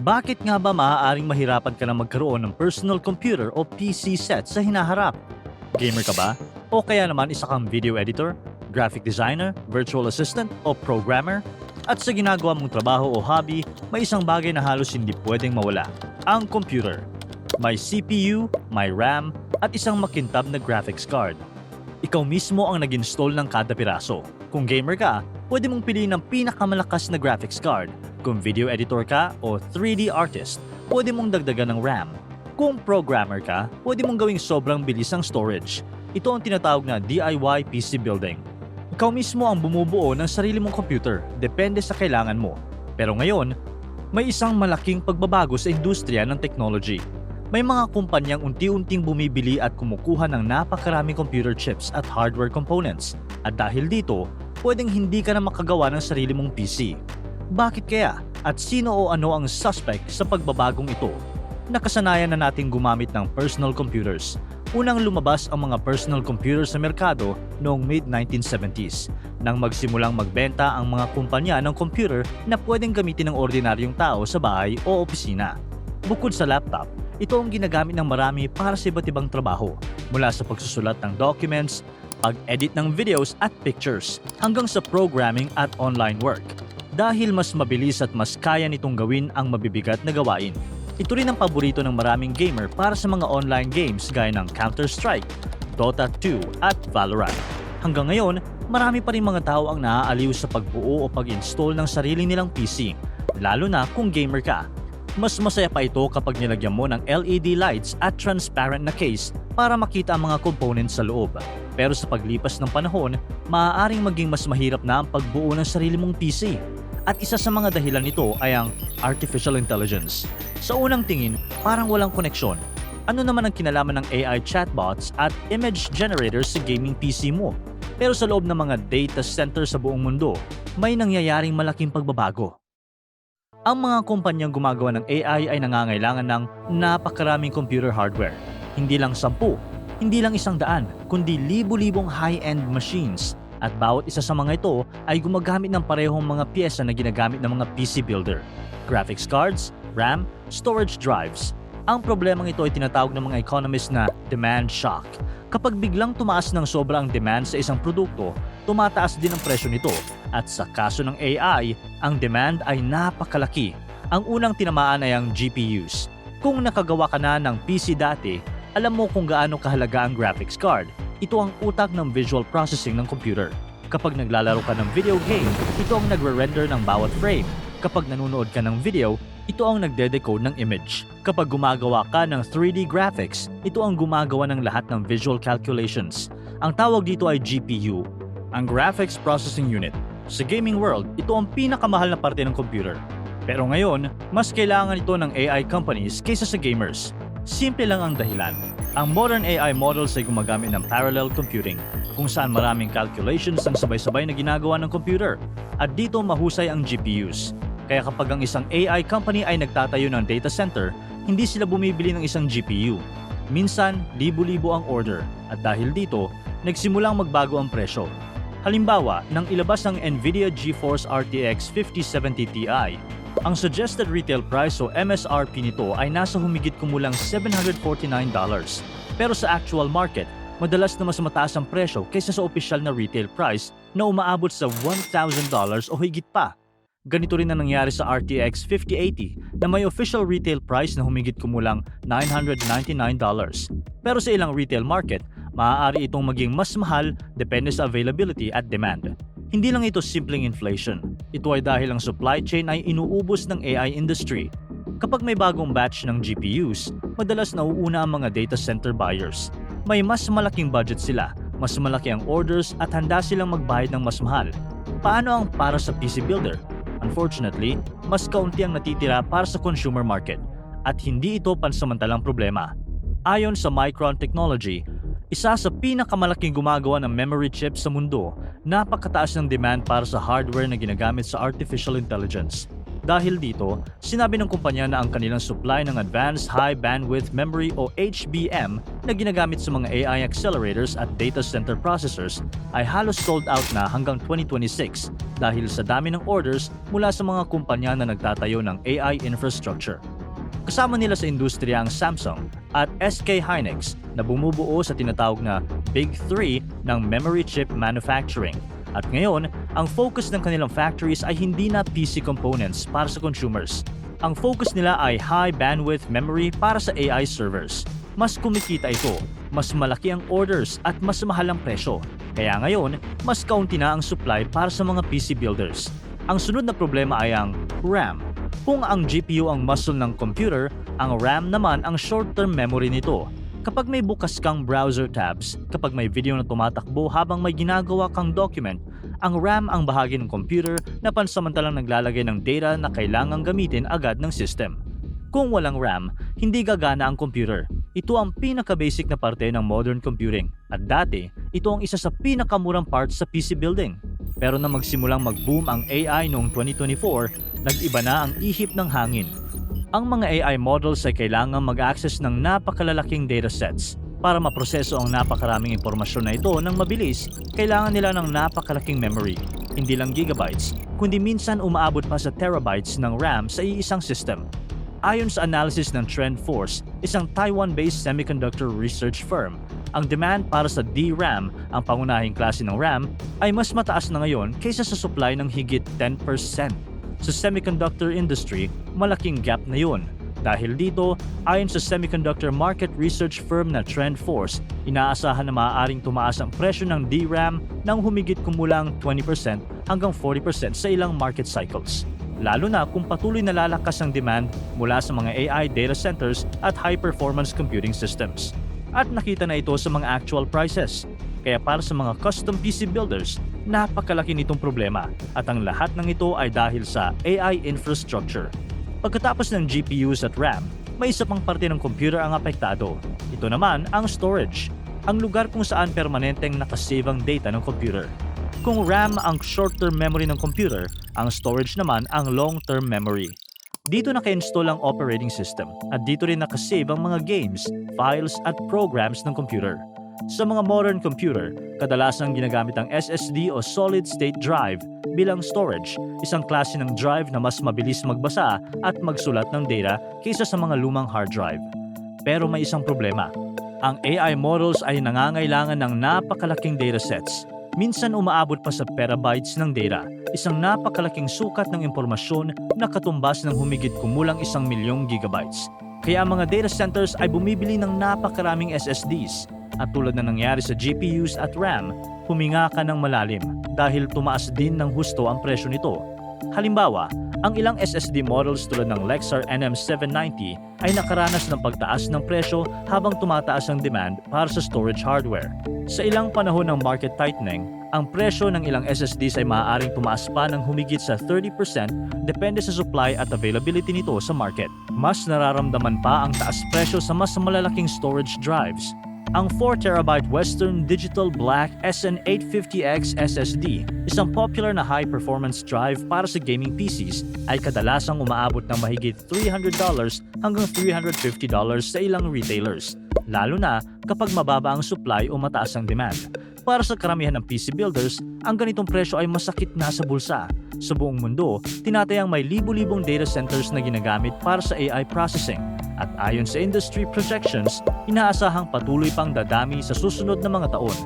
Bakit nga ba maaaring mahirapan ka na magkaroon ng personal computer o PC set sa hinaharap? Gamer ka ba? O kaya naman isa kang video editor, graphic designer, virtual assistant o programmer? At sa ginagawa mong trabaho o hobby, may isang bagay na halos hindi pwedeng mawala, ang computer. May CPU, may RAM, at isang makintab na graphics card. Ikaw mismo ang nag-install ng kada piraso. Kung gamer ka, pwede mong piliin ang pinakamalakas na graphics card. Kung video editor ka o 3D artist, pwede mong dagdagan ng RAM. Kung programmer ka, pwede mong gawing sobrang bilis ang storage. Ito ang tinatawag na DIY PC building. Ikaw mismo ang bumubuo ng sarili mong computer, depende sa kailangan mo. Pero ngayon, may isang malaking pagbabago sa industriya ng technology. May mga kumpanyang unti-unting bumibili at kumukuha ng napakaraming computer chips at hardware components. At dahil dito, pwedeng hindi ka na makagawa ng sarili mong PC. Bakit kaya? At sino o ano ang suspect sa pagbabagong ito? Nakasanayan na nating gumamit ng personal computers. Unang lumabas ang mga personal computers sa merkado noong mid-1970s nang magsimulang magbenta ang mga kumpanya ng computer na pwedeng gamitin ng ordinaryong tao sa bahay o opisina. Bukod sa laptop, ito ang ginagamit ng marami para sa iba't ibang trabaho, mula sa pagsusulat ng documents, pag-edit ng videos at pictures, hanggang sa programming at online work. Dahil mas mabilis at mas kaya nitong gawin ang mabibigat na gawain. Ito rin ang paborito ng maraming gamer para sa mga online games gaya ng Counter-Strike, Dota 2 at Valorant. Hanggang ngayon, marami pa rin mga tao ang naaaliw sa pagbuo o pag-install ng sarili nilang PC, lalo na kung gamer ka. Mas masaya pa ito kapag nilagyan mo ng LED lights at transparent na case para makita ang mga components sa loob. Pero sa paglipas ng panahon, maaaring maging mas mahirap na ang pagbuo ng sarili mong PC. At isa sa mga dahilan nito ay ang artificial intelligence. Sa unang tingin, parang walang koneksyon. Ano naman ang kinalaman ng AI chatbots at image generators sa gaming PC mo? Pero sa loob ng mga data center sa buong mundo, may nangyayaring malaking pagbabago. Ang mga kumpanyang gumagawa ng AI ay nangangailangan ng napakaraming computer hardware. Hindi lang 10, hindi lang 100, kundi libu-libong high-end machines. At bawat isa sa mga ito ay gumagamit ng parehong mga piyesa na ginagamit ng mga PC builder. Graphics cards, RAM, storage drives. Ang problemang ito ay tinatawag ng mga economists na demand shock. Kapag biglang tumaas ng sobra ang demand sa isang produkto, tumataas din ang presyo nito. At sa kaso ng AI, ang demand ay napakalaki. Ang unang tinamaan ay ang GPUs. Kung nakagawa ka na ng PC dati, alam mo kung gaano kahalaga ang graphics card. Ito ang utak ng visual processing ng computer. Kapag naglalaro ka ng video game, ito ang nagre-render ng bawat frame. Kapag nanonood ka ng video, ito ang nagde-decode ng image. Kapag gumagawa ka ng 3D graphics, ito ang gumagawa ng lahat ng visual calculations. Ang tawag dito ay GPU, ang Graphics Processing Unit. Sa gaming world, ito ang pinakamahal na parte ng computer. Pero ngayon, mas kailangan ito ng AI companies kaysa sa gamers. Simple lang ang dahilan. Ang modern AI models ay gumagamit ng parallel computing, kung saan maraming calculations ang sabay-sabay na ginagawa ng computer. At dito mahusay ang GPUs. Kaya kapag ang isang AI company ay nagtatayo ng data center, hindi sila bumibili ng isang GPU. Minsan, libo-libo ang order. At dahil dito, nagsimulang magbago ang presyo. Halimbawa, nang ilabas ang NVIDIA GeForce RTX 5070 Ti, ang suggested retail price o MSRP nito ay nasa humigit kumulang $749. Pero sa actual market, madalas na mas mataas ang presyo kaysa sa opisyal na retail price na umaabot sa $1,000 o higit pa. Ganito rin ang nangyari sa RTX 5080 na may official retail price na humigit kumulang $999. Pero sa ilang retail market, maaari itong maging mas mahal depende sa availability at demand. Hindi lang ito simpleng inflation. Ito ay dahil ang supply chain ay inuubos ng AI industry. Kapag may bagong batch ng GPUs, madalas nauuna ang mga data center buyers. May mas malaking budget sila, mas malaki ang orders at handa silang magbayad ng mas mahal. Paano ang para sa PC builder? Unfortunately, mas kaunti ang natitira para sa consumer market at hindi ito pansamantalang problema. Ayon sa Micron Technology, isa sa pinakamalaking gumagawa ng memory chip sa mundo, napakataas ng demand para sa hardware na ginagamit sa artificial intelligence. Dahil dito, sinabi ng kumpanya na ang kanilang supply ng Advanced High Bandwidth Memory o HBM na ginagamit sa mga AI accelerators at data center processors ay halos sold out na hanggang 2026 dahil sa dami ng orders mula sa mga kumpanya na nagtatayo ng AI infrastructure. Kasama nila sa industriya ang Samsung at SK Hynix na bumubuo sa tinatawag na Big Three ng memory chip manufacturing. At ngayon, ang focus ng kanilang factories ay hindi na PC components para sa consumers. Ang focus nila ay high bandwidth memory para sa AI servers. Mas kumikita ito, mas malaki ang orders at mas mahal ang presyo. Kaya ngayon, mas kaunti na ang supply para sa mga PC builders. Ang sunod na problema ay ang RAM. Kung ang GPU ang muscle ng computer, ang RAM naman ang short-term memory nito. Kapag may bukas kang browser tabs, kapag may video na tumatakbo habang may ginagawa kang document, ang RAM ang bahagi ng computer na pansamantalang naglalagay ng data na kailangang gamitin agad ng system. Kung walang RAM, hindi gagana ang computer. Ito ang pinaka-basic na parte ng modern computing. At dati, ito ang isa sa pinakamurang parts sa PC building. Pero nang magsimulang mag-boom ang AI noong 2024, nag-iba na ang ihip ng hangin. Ang mga AI models ay kailangan mag-access ng napakalalaking datasets. Para maproseso ang napakaraming impormasyon na ito ng mabilis, kailangan nila ng napakalaking memory. Hindi lang gigabytes, kundi minsan umaabot pa sa terabytes ng RAM sa iisang system. Ayon sa analysis ng TrendForce, isang Taiwan-based semiconductor research firm, ang demand para sa DRAM, ang pangunahing klase ng RAM, ay mas mataas na ngayon kaysa sa supply ng higit 10%. Sa semiconductor industry, malaking gap na yun. Dahil dito, ayon sa semiconductor market research firm na TrendForce, inaasahan na maaaring tumaas ang presyo ng DRAM ng humigit kumulang 20% hanggang 40% sa ilang market cycles. Lalo na kung patuloy na lalakas ang demand mula sa mga AI data centers at high-performance computing systems. At nakita na ito sa mga actual prices. Kaya para sa mga custom PC builders, napakalaki nitong problema at ang lahat ng ito ay dahil sa AI infrastructure. Pagkatapos ng GPUs at RAM, may isa pang parte ng computer ang apektado. Ito naman ang storage, ang lugar kung saan permanenteng nakasave ang data ng computer. Kung RAM ang short-term memory ng computer, ang storage naman ang long-term memory. Dito naka-install ang operating system at dito rin nakasave ang mga games, files at programs ng computer. Sa mga modern computer, kadalasang ginagamit ang SSD o solid-state drive bilang storage, isang klase ng drive na mas mabilis magbasa at magsulat ng data kaysa sa mga lumang hard drive. Pero may isang problema. Ang AI models ay nangangailangan ng napakalaking datasets. Minsan umaabot pa sa petabytes ng data, isang napakalaking sukat ng impormasyon na katumbas ng humigit kumulang 1,000,000 gigabytes. Kaya ang mga data centers ay bumibili ng napakaraming SSDs. At tulad na nangyari sa GPUs at RAM, huminga ka ng malalim dahil tumaas din ng husto ang presyo nito. Halimbawa, ang ilang SSD models tulad ng Lexar NM790 ay nakaranas ng pagtaas ng presyo habang tumataas ang demand para sa storage hardware. Sa ilang panahon ng market tightening, ang presyo ng ilang SSDs ay maaaring tumaas pa ng humigit sa 30% depende sa supply at availability nito sa market. Mas nararamdaman pa ang taas presyo sa mas malalaking storage drives. Ang 4TB Western Digital Black SN850X SSD, isang popular na high-performance drive para sa gaming PCs, ay kadalasang umaabot ng mahigit $300 hanggang $350 sa ilang retailers, lalo na kapag mababa ang supply o mataas ang demand. Para sa karamihan ng PC builders, ang ganitong presyo ay masakit na sa bulsa. Sa buong mundo, tinatayang may libu-libong data centers na ginagamit para sa AI processing. At ayon sa industry projections, inaasahang patuloy pang dadami sa susunod na mga taon.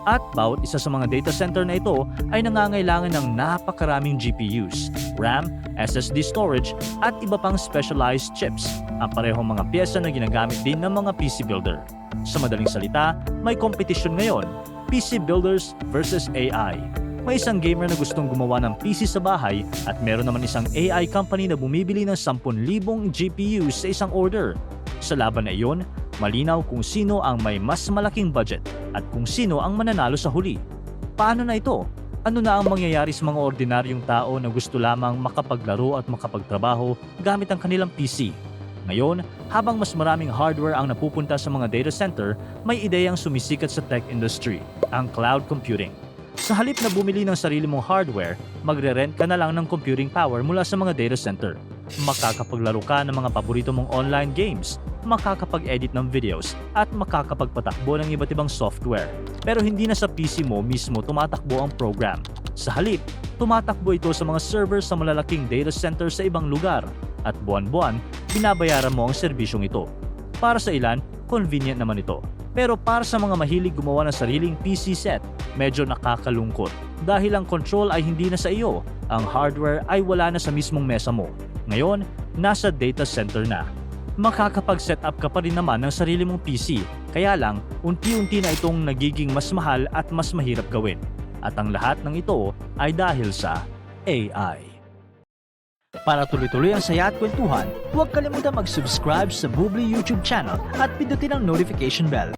At bawat isa sa mga data center na ito ay nangangailangan ng napakaraming GPUs, RAM, SSD storage at iba pang specialized chips, ang parehong mga pyesa na ginagamit din ng mga PC builder. Sa madaling salita, may competition ngayon, PC builders versus AI. May isang gamer na gustong gumawa ng PC sa bahay at meron naman isang AI company na bumibili ng 10,000 GPUs sa isang order. Sa laban na iyon, malinaw kung sino ang may mas malaking budget at kung sino ang mananalo sa huli. Paano na ito? Ano na ang mangyayari sa mga ordinaryong tao na gusto lamang makapaglaro at makapagtrabaho gamit ang kanilang PC? Ngayon, habang mas maraming hardware ang napupunta sa mga data center, may ideyang sumisikat sa tech industry, ang cloud computing. Sa halip na bumili ng sarili mong hardware, magre-rent ka na lang ng computing power mula sa mga data center. Makakapaglaro ka ng mga paborito mong online games, makakapag-edit ng videos, at makakapagpatakbo ng iba't ibang software. Pero hindi na sa PC mo mismo tumatakbo ang program. Sa halip, tumatakbo ito sa mga servers sa malalaking data center sa ibang lugar at buwan-buwan, binabayaran mo ang serbisyong ito. Para sa ilan, convenient naman ito. Pero para sa mga mahilig gumawa ng sariling PC set, medyo nakakalungkot dahil ang control ay hindi na sa iyo, ang hardware ay wala na sa mismong mesa mo. Ngayon, nasa data center na. Makakapag-set up ka pa rin naman ng sarili mong PC, kaya lang unti-unti na itong nagiging mas mahal at mas mahirap gawin. At ang lahat ng ito ay dahil sa AI. Para tuloy-tuloy ang saya at kwentuhan, huwag kalimutan mag-subscribe sa Bubbly YouTube channel at pindutin ang notification bell.